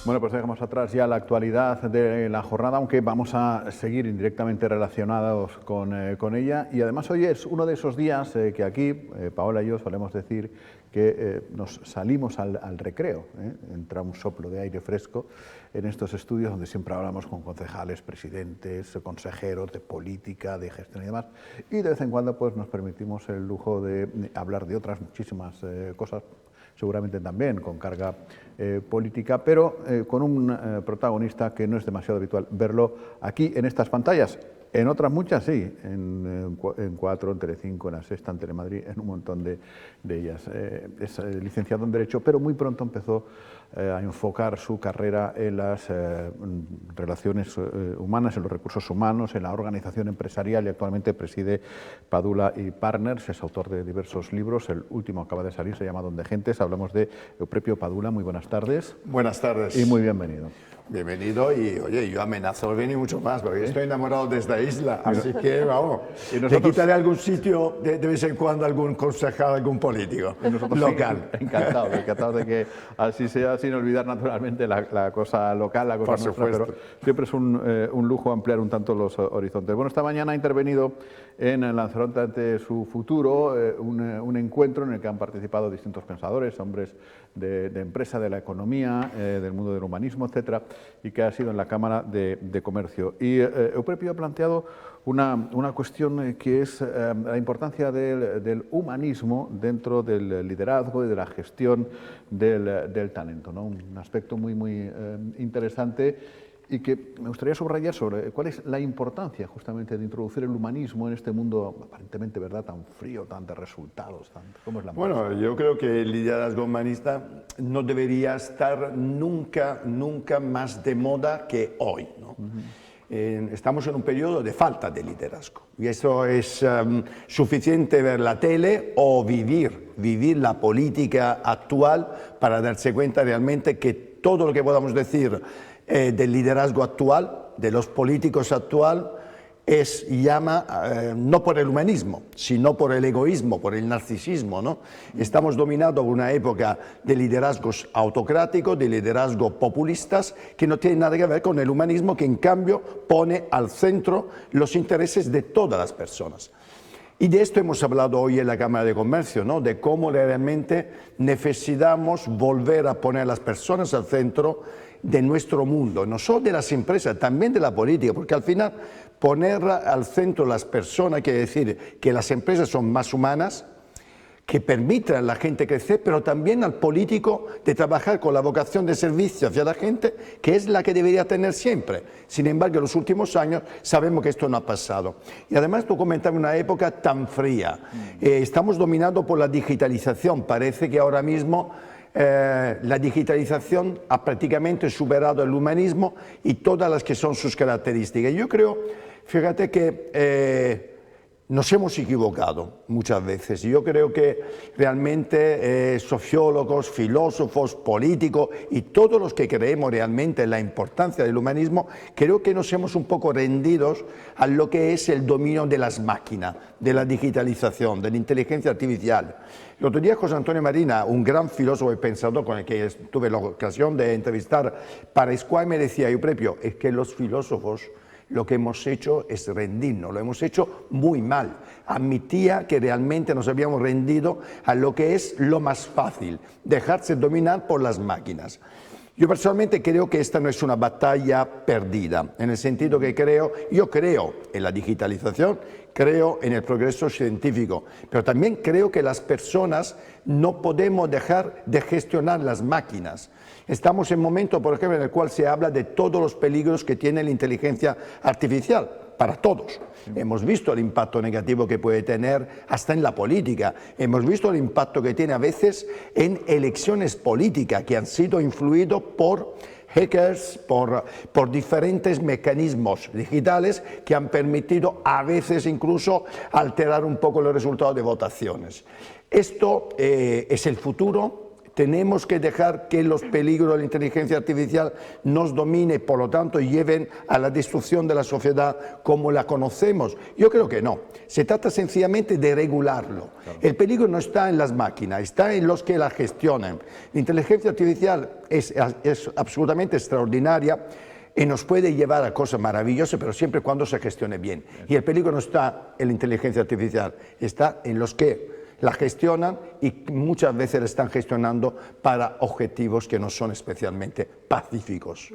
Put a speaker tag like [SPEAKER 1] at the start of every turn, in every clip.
[SPEAKER 1] Bueno, pues dejamos atrás ya la actualidad de la jornada, aunque vamos a seguir indirectamente relacionados con ella. Y además hoy es uno de esos días que aquí, Paola y yo solemos decir que nos salimos al recreo, entra un soplo de aire fresco en estos estudios donde siempre hablamos con concejales, presidentes, consejeros de política, de gestión y demás. Y de vez en cuando pues, nos permitimos el lujo de hablar de otras muchísimas cosas, seguramente también con carga política, pero con un protagonista que no es demasiado habitual verlo aquí en estas pantallas. En otras muchas sí, en 4, en Telecinco, en La Sexta, en Telemadrid, en un montón de ellas. Es licenciado en Derecho, pero muy pronto empezó a enfocar su carrera en las relaciones humanas, en los recursos humanos, en la organización empresarial y actualmente preside Padula y Partners, es autor de diversos libros, el último acaba de salir, se llama Donde Gentes, hablamos de Euprepio Padula, muy buenas tardes.
[SPEAKER 2] Buenas tardes.
[SPEAKER 1] Y muy bienvenido.
[SPEAKER 2] Bienvenido y, oye, yo amenazo venir mucho más, porque estoy enamorado de esta isla, así que, vamos, te quitaré algún sitio de vez en cuando, algún concejal, algún político local.
[SPEAKER 1] Sí, encantado de que así sea, sin olvidar naturalmente la cosa local, la cosa nuestra, pero siempre es un lujo ampliar un tanto los horizontes. Bueno, esta mañana ha intervenido en Lanzarote ante su futuro, un encuentro en el que han participado distintos pensadores, hombres de empresa, de la economía, del mundo del humanismo, etcétera, y que ha sido en la Cámara de Comercio. Y Euprepio ha planteado una cuestión que es la importancia del humanismo dentro del liderazgo y de la gestión del talento, ¿no? Un aspecto muy interesante y que me gustaría subrayar sobre cuál es la importancia justamente de introducir el humanismo en este mundo aparentemente, ¿verdad?, tan frío, tan de resultados. ¿Cómo es la
[SPEAKER 2] Bueno, yo creo que el liderazgo humanista no debería estar nunca más de moda que hoy, ¿no? Estamos en un periodo de falta de liderazgo y eso es suficiente ver la tele o vivir la política actual para darse cuenta realmente que todo lo que podamos decir del liderazgo actual, de los políticos actual, llama no por el humanismo, sino por el egoísmo, por el narcisismo, ¿no? Estamos dominados por una época de liderazgos autocráticos, de liderazgos populistas, que no tienen nada que ver con el humanismo, que en cambio pone al centro los intereses de todas las personas. Y de esto hemos hablado hoy en la Cámara de Comercio, ¿no? De cómo realmente necesitamos volver a poner a las personas al centro de nuestro mundo, no solo de las empresas, también de la política, porque al final poner al centro las personas quiere decir que las empresas son más humanas, que permitan a la gente crecer, pero también al político de trabajar con la vocación de servicio hacia la gente, que es la que debería tener siempre. Sin embargo, en los últimos años sabemos que esto no ha pasado. Y además tú comentabas una época tan fría. Estamos dominados por la digitalización. Parece que ahora mismo la digitalización ha prácticamente superado el humanismo y todas las que son sus características. Yo creo, fíjate que nos hemos equivocado muchas veces. Yo creo que realmente sociólogos, filósofos, políticos y todos los que creemos realmente en la importancia del humanismo, creo que nos hemos un poco rendidos a lo que es el dominio de las máquinas, de la digitalización, de la inteligencia artificial. El otro día José Antonio Marina, un gran filósofo y pensador con el que tuve la ocasión de entrevistar para Esquire, me decía: Euprepio, es que los filósofos lo que hemos hecho es rendirnos, lo hemos hecho muy mal. Admitía que realmente nos habíamos rendido a lo que es lo más fácil, dejarse dominar por las máquinas. Yo personalmente creo que esta no es una batalla perdida, en el sentido que yo creo en la digitalización, creo en el progreso científico, pero también creo que las personas no podemos dejar de gestionar las máquinas. Estamos en un momento, por ejemplo, en el cual se habla de todos los peligros que tiene la inteligencia artificial, para todos. Hemos visto el impacto negativo que puede tener hasta en la política. Hemos visto el impacto que tiene a veces en elecciones políticas que han sido influidos por hackers, por diferentes mecanismos digitales que han permitido a veces incluso alterar un poco los resultados de votaciones. Esto es el futuro. Tenemos que dejar que los peligros de la inteligencia artificial nos domine, por lo tanto lleven a la destrucción de la sociedad como la conocemos. Yo creo que no. Se trata sencillamente de regularlo. Claro. El peligro no está en las máquinas, está en los que la gestionan. La inteligencia artificial es absolutamente extraordinaria y nos puede llevar a cosas maravillosas, pero siempre cuando se gestione bien. Y el peligro no está en la inteligencia artificial, está en los que la gestionan y muchas veces la están gestionando para objetivos que no son especialmente pacíficos.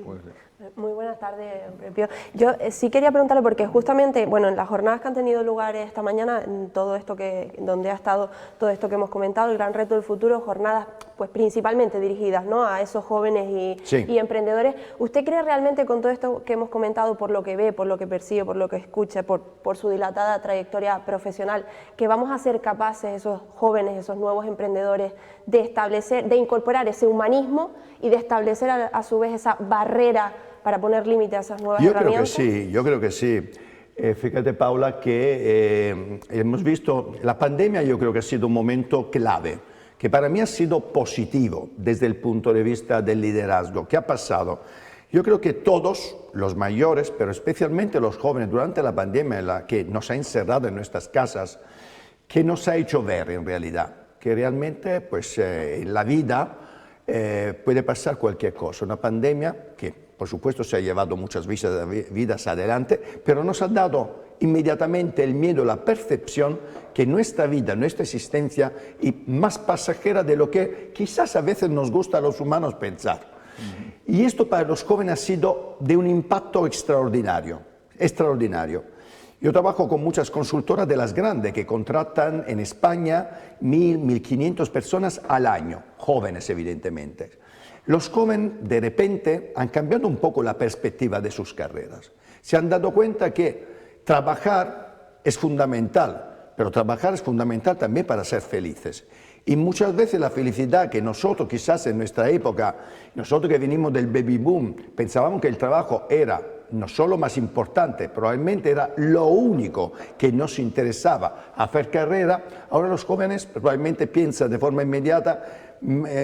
[SPEAKER 3] Muy buenas tardes, Pío. Yo sí quería preguntarle, porque justamente, bueno, en las jornadas que han tenido lugar esta mañana, en todo esto donde ha estado todo esto que hemos comentado, el gran reto del futuro, jornadas pues principalmente dirigidas, ¿no?, a esos jóvenes y emprendedores. ¿Usted cree realmente, con todo esto que hemos comentado, por lo que ve, por lo que percibe, por lo que escucha, por su dilatada trayectoria profesional, que vamos a ser capaces, esos jóvenes, esos nuevos emprendedores, de incorporar ese humanismo y de establecer a su vez esa barrera para poner límite a esas nuevas herramientas?
[SPEAKER 2] Yo creo que sí. Fíjate, Paula, que hemos visto, la pandemia yo creo que ha sido un momento clave, que para mí ha sido positivo desde el punto de vista del liderazgo. ¿Qué ha pasado? Yo creo que todos, los mayores, pero especialmente los jóvenes, durante la pandemia, la que nos ha encerrado en nuestras casas, que nos ha hecho ver en realidad que realmente pues, en la vida puede pasar cualquier cosa. Una pandemia que, por supuesto, se ha llevado muchas vidas adelante, pero nos ha dado inmediatamente el miedo, la percepción que nuestra vida, nuestra existencia es más pasajera de lo que quizás a veces nos gusta a los humanos pensar. Y esto para los jóvenes ha sido de un impacto extraordinario, extraordinario. Yo trabajo con muchas consultoras de las grandes que contratan en España 1.500 personas al año, jóvenes evidentemente. Los jóvenes de repente han cambiado un poco la perspectiva de sus carreras. Se han dado cuenta que trabajar es fundamental, pero trabajar es fundamental también para ser felices. Y muchas veces la felicidad que nosotros quizás en nuestra época, nosotros que venimos del baby boom, pensábamos que el trabajo era no solo más importante, probablemente era lo único que nos interesaba hacer carrera. Ahora los jóvenes probablemente piensan de forma inmediata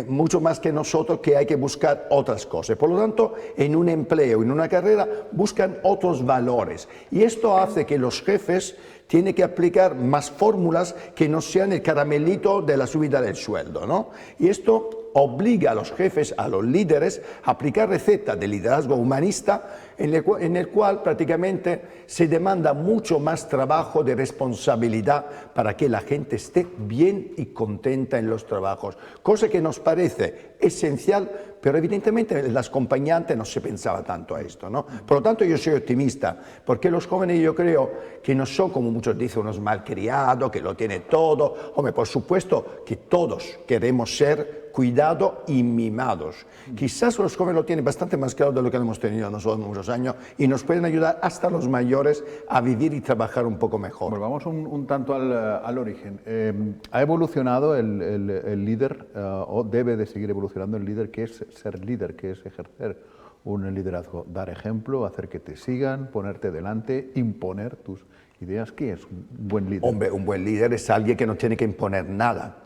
[SPEAKER 2] mucho más que nosotros que hay que buscar otras cosas. Por lo tanto, en un empleo, en una carrera, buscan otros valores. Y esto hace que los jefes tienen que aplicar más fórmulas que no sean el caramelito de la subida del sueldo, ¿no? Y esto obliga a los jefes, a los líderes, a aplicar recetas de liderazgo humanista en el cual prácticamente se demanda mucho más trabajo de responsabilidad para que la gente esté bien y contenta en los trabajos, cosa que nos parece esencial, pero evidentemente en las compañías antes no se pensaba tanto a esto, ¿no? Por lo tanto, yo soy optimista, porque los jóvenes yo creo que no son, como muchos dicen, unos malcriados, que lo tienen todo. Hombre, por supuesto que todos queremos ser cuidados y mimados. Quizás los jóvenes lo tienen bastante más claro de lo que hemos tenido nosotros muchos años y nos pueden ayudar hasta los mayores a vivir y trabajar un poco mejor.
[SPEAKER 1] Bueno, vamos un tanto al origen. ¿Ha evolucionado el líder o debe de seguir evolucionando el líder? ¿Qué es ser líder? ¿Qué es ejercer un liderazgo? Dar ejemplo, hacer que te sigan, ponerte delante, imponer tus ideas. ¿Qué es un buen líder?
[SPEAKER 2] Hombre, un buen líder es alguien que no tiene que imponer nada,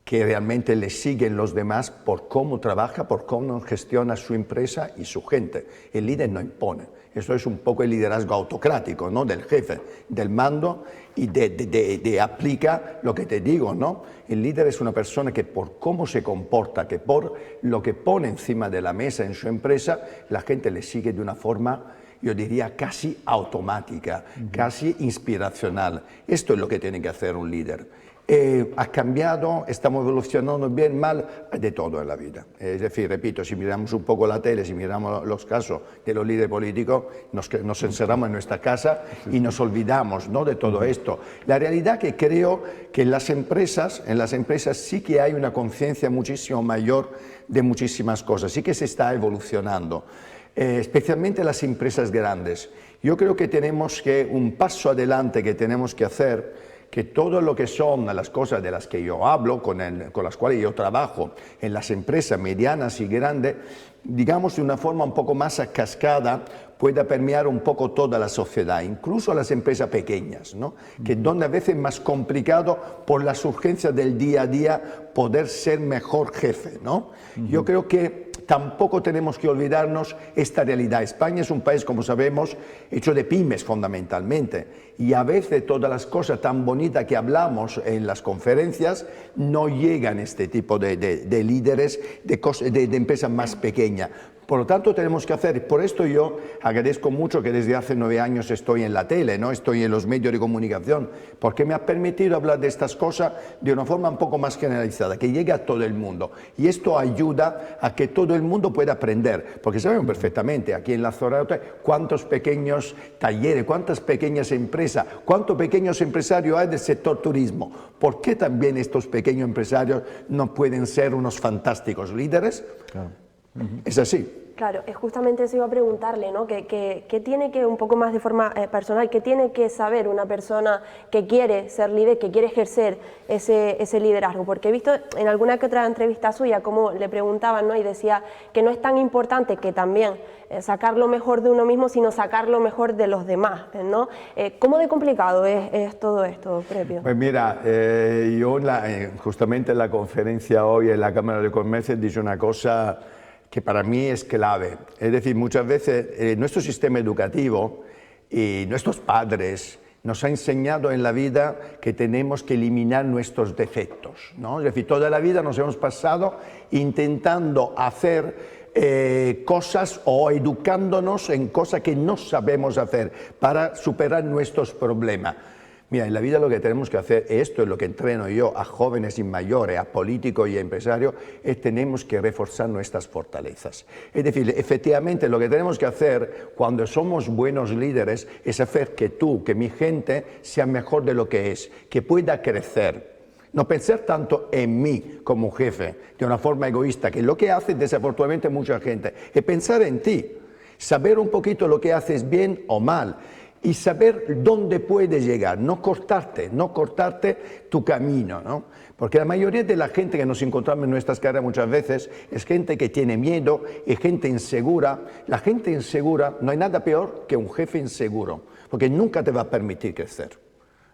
[SPEAKER 2] que realmente le siguen los demás por cómo trabaja, por cómo gestiona su empresa y su gente. El líder no impone. Eso es un poco el liderazgo autocrático, ¿no?, del jefe, del mando, y de aplica lo que te digo, ¿no? El líder es una persona que por cómo se comporta, que por lo que pone encima de la mesa en su empresa, la gente le sigue de una forma, yo diría, casi automática, casi inspiracional. Esto es lo que tiene que hacer un líder. Ha cambiado, estamos evolucionando bien, mal, de todo en la vida. Es decir, repito, si miramos un poco la tele, si miramos los casos de los líderes políticos, nos encerramos en nuestra casa y nos olvidamos, ¿no?, de todo esto. La realidad que creo que en las empresas sí que hay una conciencia muchísimo mayor de muchísimas cosas, sí que se está evolucionando, especialmente las empresas grandes. Yo creo que tenemos un paso adelante que tenemos que hacer, que todo lo que son las cosas de las que yo hablo, con las cuales yo trabajo en las empresas medianas y grandes, digamos de una forma un poco más a cascada, pueda permear un poco toda la sociedad, incluso las empresas pequeñas, ¿no? Que donde a veces es más complicado por las urgencias del día a día poder ser mejor jefe, ¿no? Yo creo que tampoco tenemos que olvidarnos esta realidad. España es un país, como sabemos, hecho de pymes fundamentalmente, y a veces todas las cosas tan bonitas que hablamos en las conferencias no llegan a este tipo de líderes de empresas más pequeñas. Por lo tanto, tenemos que hacer, por esto yo agradezco mucho que desde hace 9 años estoy en la tele, ¿no? Estoy en los medios de comunicación, porque me ha permitido hablar de estas cosas de una forma un poco más generalizada, que llegue a todo el mundo. Y esto ayuda a que todo el mundo pueda aprender, porque sabemos perfectamente aquí en la zona cuántos pequeños talleres, cuántas pequeñas empresas, cuántos pequeños empresarios hay del sector turismo. ¿Por qué también estos pequeños empresarios no pueden ser unos fantásticos líderes? Claro. Es así.
[SPEAKER 3] Claro, es justamente eso iba a preguntarle, ¿no? ¿Qué tiene que, un poco más de forma personal, qué tiene que saber una persona que quiere ser líder, que quiere ejercer ese liderazgo? Porque he visto en alguna que otra entrevista suya cómo le preguntaban, ¿no? Y decía que no es tan importante que también sacar lo mejor de uno mismo, sino sacar lo mejor de los demás, ¿no? ¿Cómo de complicado es todo esto, Prepio?
[SPEAKER 2] Pues mira, yo justamente en la conferencia hoy en la Cámara de Comercio he dicho una cosa que para mí es clave. Es decir, muchas veces nuestro sistema educativo y nuestros padres nos han enseñado en la vida que tenemos que eliminar nuestros defectos, ¿no? Es decir, toda la vida nos hemos pasado intentando hacer cosas o educándonos en cosas que no sabemos hacer para superar nuestros problemas. Mira, en la vida lo que tenemos que hacer, esto es lo que entreno yo a jóvenes y mayores, a políticos y a empresarios, es tenemos que reforzar nuestras fortalezas. Es decir, efectivamente lo que tenemos que hacer cuando somos buenos líderes es hacer que tú, que mi gente sea mejor de lo que es, que pueda crecer. No pensar tanto en mí como jefe, de una forma egoísta, que lo que hace desafortunadamente mucha gente, es pensar en ti, saber un poquito lo que haces bien o mal, y saber dónde puedes llegar, no cortarte tu camino, ¿no? Porque la mayoría de la gente que nos encontramos en nuestras carreras muchas veces es gente que tiene miedo, es gente insegura. La gente insegura, no hay nada peor que un jefe inseguro, porque nunca te va a permitir crecer.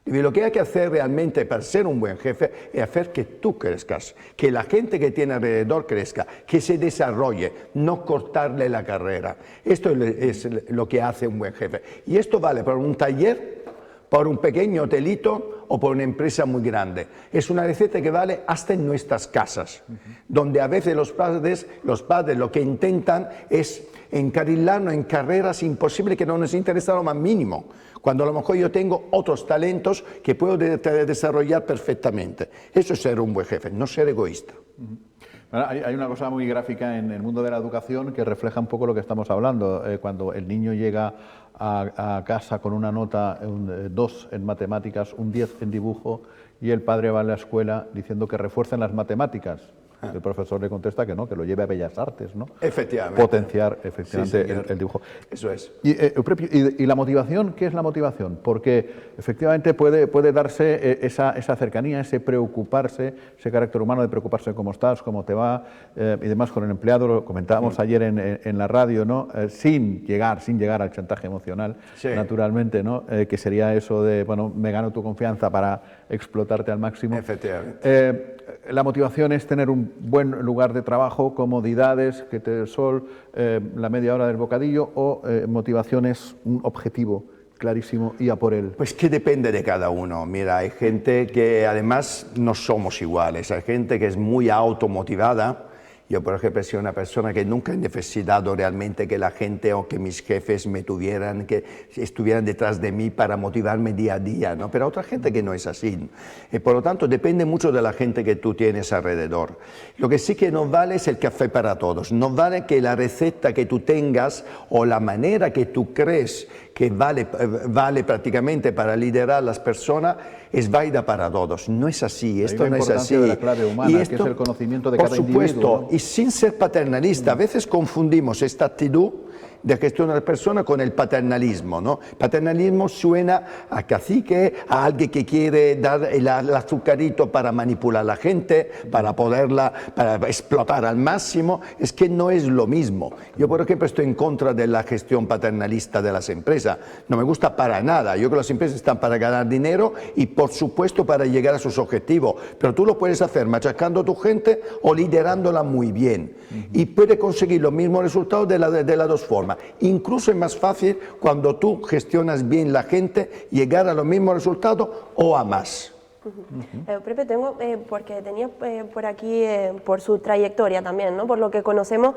[SPEAKER 2] Y lo que hay que hacer realmente para ser un buen jefe es hacer que tú crezcas, que la gente que tiene alrededor crezca, que se desarrolle, no cortarle la carrera. Esto es lo que hace un buen jefe. Y esto vale para un taller, para un pequeño hotelito o para una empresa muy grande. Es una receta que vale hasta en nuestras casas, donde a veces los padres lo que intentan es encarrilarnos en carreras imposibles que no nos interesan lo más mínimo, cuando a lo mejor yo tengo otros talentos que puedo desarrollar perfectamente. Eso es ser un buen jefe, no ser egoísta.
[SPEAKER 1] Bueno, hay una cosa muy gráfica en el mundo de la educación que refleja un poco lo que estamos hablando. Cuando el niño llega a casa con una nota, un 2 en matemáticas, un 10 en dibujo, y el padre va a la escuela diciendo que refuercen las matemáticas. El profesor le contesta que no, que lo lleve a Bellas Artes, ¿no?
[SPEAKER 2] Efectivamente.
[SPEAKER 1] Potenciar efectivamente sí, el dibujo.
[SPEAKER 2] Eso es.
[SPEAKER 1] Y la motivación, ¿qué es la motivación? Porque efectivamente puede darse esa cercanía, ese preocuparse, ese carácter humano de preocuparse cómo estás, cómo te va, y demás con el empleado, lo comentábamos ayer en la radio, ¿no? Sin llegar al chantaje emocional, sí, naturalmente, ¿no? Que sería eso de, bueno, me gano tu confianza para explotarte al máximo.
[SPEAKER 2] Efectivamente.
[SPEAKER 1] La motivación es tener un buen lugar de trabajo, comodidades, que te dé el sol, la media hora del bocadillo, o motivación es un objetivo clarísimo y a por él.
[SPEAKER 2] Pues que depende de cada uno. Mira, hay gente que además no somos iguales, hay gente que es muy automotivada. Yo, por ejemplo, soy una persona que nunca he necesitado realmente que la gente o que mis jefes me tuvieran, que estuvieran detrás de mí para motivarme día a día, ¿no? Pero hay otra gente que no es así. Por lo tanto, depende mucho de la gente que tú tienes alrededor. Lo que sí que no vale es el café para todos. No vale que la receta que tú tengas o la manera que tú crees que vale prácticamente para liderar a las personas es válida para todos. No es así, esto no es así.
[SPEAKER 1] De la clave humana, que es el conocimiento de cada individuo,
[SPEAKER 2] por supuesto, ¿no? Y sin ser paternalista, a veces confundimos esta actitud de gestión de las personas con el paternalismo, ¿no? Paternalismo suena a cacique, a alguien que quiere dar el azucarito para manipular a la gente, para explotar al máximo. Es que no es lo mismo. Yo, por ejemplo, estoy en contra de la gestión paternalista de las empresas. No me gusta para nada. Yo creo que las empresas están para ganar dinero y, por supuesto, para llegar a sus objetivos. Pero tú lo puedes hacer machacando a tu gente o liderándola muy bien. Y puedes conseguir los mismos resultados de las dos formas. Incluso es más fácil cuando tú gestionas bien la gente llegar a los mismos resultados o a más.
[SPEAKER 3] Pepe, tengo, porque tenía por aquí, por su trayectoria también, ¿no? Por lo que conocemos,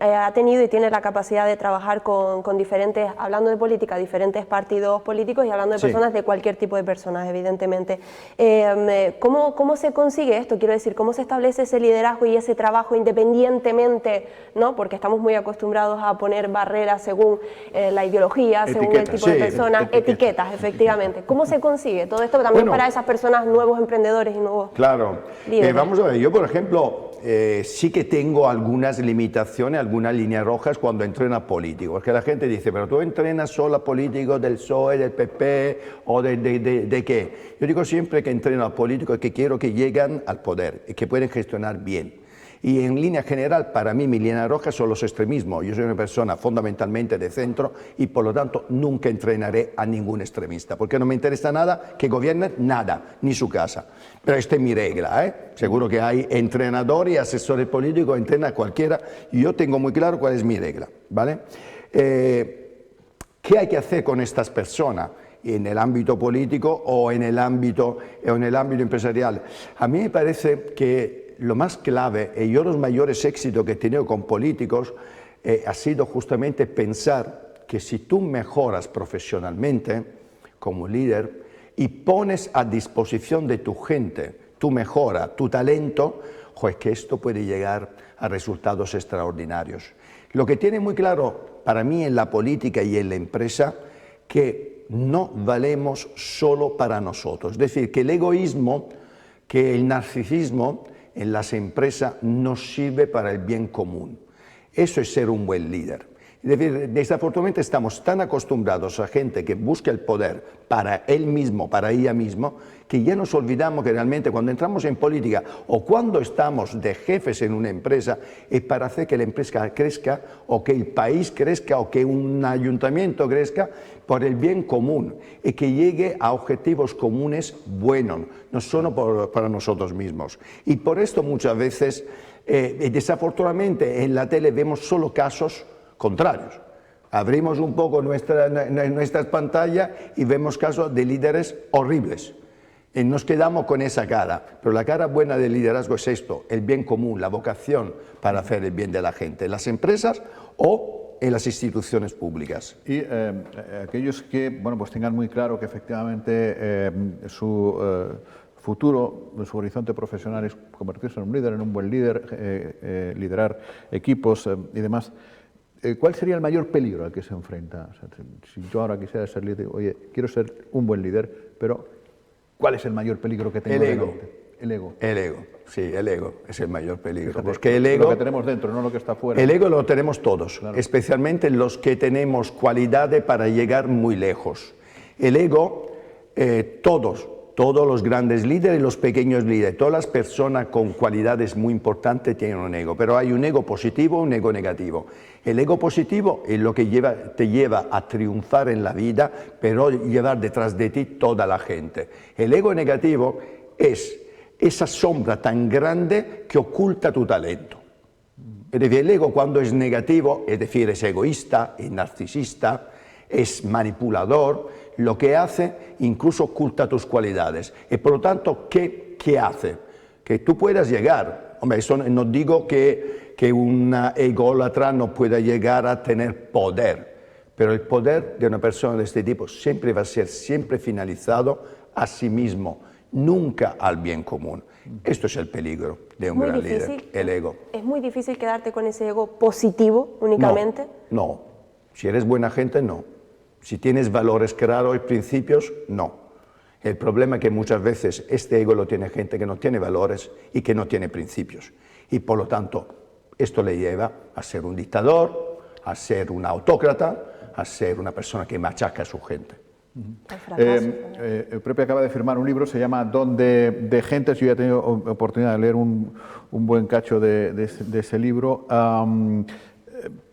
[SPEAKER 3] ha tenido y tiene la capacidad de trabajar con diferentes, hablando de política, diferentes partidos políticos y hablando de personas, de cualquier tipo de personas, evidentemente. ¿Cómo se consigue esto? Quiero decir, ¿cómo se establece ese liderazgo y ese trabajo independientemente, ¿no? Porque estamos muy acostumbrados a poner barreras según la ideología, según el tipo de personas, etiquetas, efectivamente. ¿Cómo se consigue todo esto también para esas personas, nuevos emprendedores y nuevos líderes?
[SPEAKER 2] Vamos a ver, yo por ejemplo, sí que tengo algunas limitaciones, algunas líneas rojas cuando entreno a políticos, porque la gente dice, pero tú entrenas solo a políticos del PSOE, del PP o de qué. Yo digo siempre que entreno a políticos que quiero que lleguen al poder y que pueden gestionar bien. Y en línea general, para mí, mi línea roja son los extremismos. Yo soy una persona fundamentalmente de centro y, por lo tanto, nunca entrenaré a ningún extremista, porque no me interesa nada que gobierne nada, ni su casa. Pero esta es mi regla, ¿eh? Seguro que hay entrenadores y asesores políticos, entrena a cualquiera, y yo tengo muy claro cuál es mi regla, ¿vale? ¿Qué hay que hacer con estas personas en el ámbito político o en el ámbito empresarial? A mí me parece que lo más clave, y yo los mayores éxitos que he tenido con políticos, ha sido justamente pensar que si tú mejoras profesionalmente como líder y pones a disposición de tu gente tu mejora, tu talento, pues que esto puede llegar a resultados extraordinarios. Lo que tiene muy claro para mí en la política y en la empresa, que no valemos solo para nosotros. Es decir, que el egoísmo, que el narcisismo en las empresas no sirve para el bien común. Eso es ser un buen líder. Es decir, desafortunadamente estamos tan acostumbrados a gente que busca el poder para él mismo, para ella misma, que ya nos olvidamos que realmente cuando entramos en política o cuando estamos de jefes en una empresa es para hacer que la empresa crezca o que el país crezca o que un ayuntamiento crezca por el bien común y que llegue a objetivos comunes buenos, no solo para nosotros mismos. Y por esto muchas veces, desafortunadamente, en la tele vemos solo casos contrarios. Abrimos un poco nuestras pantallas y vemos casos de líderes horribles. Y nos quedamos con esa cara. Pero la cara buena del liderazgo es esto, el bien común, la vocación para hacer el bien de la gente, en las empresas o en las instituciones públicas.
[SPEAKER 1] Y aquellos que pues tengan muy claro que efectivamente su futuro, su horizonte profesional es convertirse en un líder, en un buen líder, liderar equipos y demás. ¿Cuál sería el mayor peligro al que se enfrenta? O sea, si yo ahora quisiera ser líder, oye, quiero ser un buen líder, pero ¿cuál es el mayor peligro que tengo?
[SPEAKER 2] El ego.
[SPEAKER 1] El ego.
[SPEAKER 2] El ego, sí, el ego es el mayor peligro.
[SPEAKER 1] Fíjate,
[SPEAKER 2] porque el ego,
[SPEAKER 1] lo que tenemos dentro, no lo que está fuera.
[SPEAKER 2] El ego lo tenemos todos,
[SPEAKER 1] claro.
[SPEAKER 2] Especialmente los que tenemos cualidades para llegar muy lejos. El ego, todos los grandes líderes y los pequeños líderes, todas las personas con cualidades muy importantes tienen un ego, pero hay un ego positivo y un ego negativo. El ego positivo es lo que te lleva a triunfar en la vida, pero llevar detrás de ti toda la gente. El ego negativo es esa sombra tan grande que oculta tu talento. Es decir, el ego cuando es negativo, es decir, es egoísta, es narcisista, es manipulador, lo que hace incluso oculta tus cualidades. Y por lo tanto, ¿qué hace? Que tú puedas llegar. Hombre, eso no digo que un ególatra no pueda llegar a tener poder, pero el poder de una persona de este tipo siempre va a ser finalizado a sí mismo, nunca al bien común. Esto es el peligro de un gran líder, el ego.
[SPEAKER 3] ¿Es muy difícil quedarte con ese ego positivo únicamente?
[SPEAKER 2] No. Si eres buena gente, no. Si tienes valores claros y principios, no. El problema es que muchas veces este ego lo tiene gente que no tiene valores y que no tiene principios. Y por lo tanto, esto le lleva a ser un dictador, a ser un autócrata, a ser una persona que machaca a su gente.
[SPEAKER 1] Prepi acaba de firmar un libro, se llama Don de Gentes. Yo ya he tenido oportunidad de leer un buen cacho de ese libro.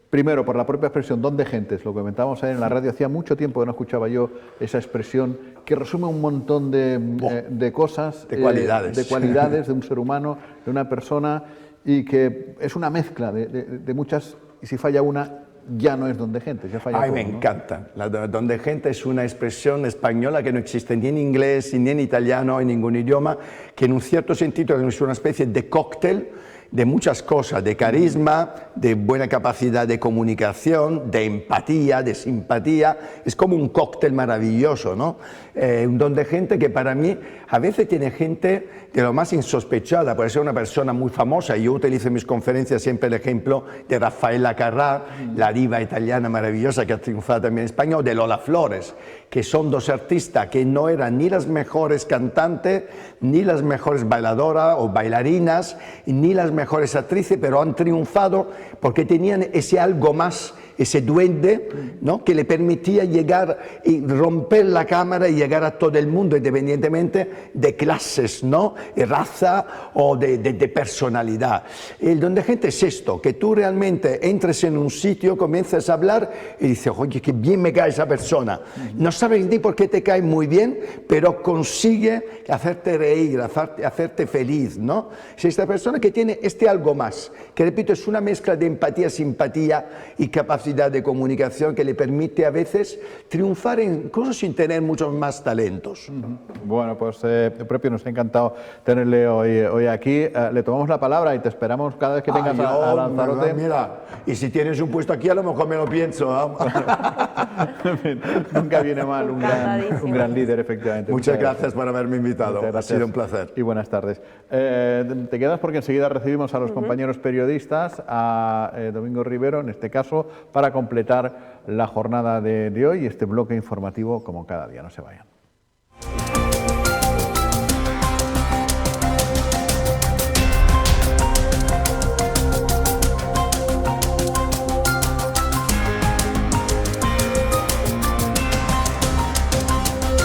[SPEAKER 1] Primero, por la propia expresión Don de Gentes, lo comentábamos ayer en la radio, hacía mucho tiempo que no escuchaba yo esa expresión que resume un montón de cosas,
[SPEAKER 2] de cualidades.
[SPEAKER 1] De cualidades de un ser humano, de una persona, y que es una mezcla de muchas, y si falla una, ya no es Don de Gentes, ya falla todo,
[SPEAKER 2] me
[SPEAKER 1] ¿no?
[SPEAKER 2] encanta. La Don de Gentes es una expresión española que no existe ni en inglés, ni en italiano, en ningún idioma, que en un cierto sentido es una especie de cóctel de muchas cosas, de carisma, de buena capacidad de comunicación, de empatía, de simpatía. Es como un cóctel maravilloso, ¿no? Un don de gente que para mí a veces tiene gente de lo más insospechada. Puede ser una persona muy famosa. Yo utilizo en mis conferencias siempre el ejemplo de Raffaella Carrà, la diva italiana maravillosa que ha triunfado también en España, o de Lola Flores, que son dos artistas que no eran ni las mejores cantantes, ni las mejores bailadoras o bailarinas, ni las mejores actrices, pero han triunfado porque tenían ese algo más, ese duende, ¿no?, que le permitía llegar y romper la cámara y llegar a todo el mundo, independientemente de clases, ¿no?, de raza o de personalidad. El don de gente es esto, que tú realmente entres en un sitio, comienzas a hablar y dices, oye, qué bien me cae esa persona. No sabes ni por qué te cae muy bien, pero consigue hacerte reír, hacerte feliz, ¿no? Es esta persona que tiene este algo más, que repito, es una mezcla de empatía, simpatía y capacidad de comunicación que le permite a veces triunfar incluso sin tener muchos más talentos.
[SPEAKER 1] Bueno, pues Prepi, nos ha encantado tenerle hoy aquí. Le tomamos la palabra y te esperamos cada vez que tengas a Lanzarote.
[SPEAKER 2] Mira, y si tienes un puesto aquí, a lo mejor me lo pienso.
[SPEAKER 1] Nunca viene mal un gran líder, efectivamente.
[SPEAKER 2] Muchas gracias por haberme invitado. Ha sido un placer.
[SPEAKER 1] Y buenas tardes. Te quedas porque enseguida recibimos a los compañeros periodistas, a Domingo Rivero, en este caso, para completar la jornada de hoy y este bloque informativo como cada día. No se vayan.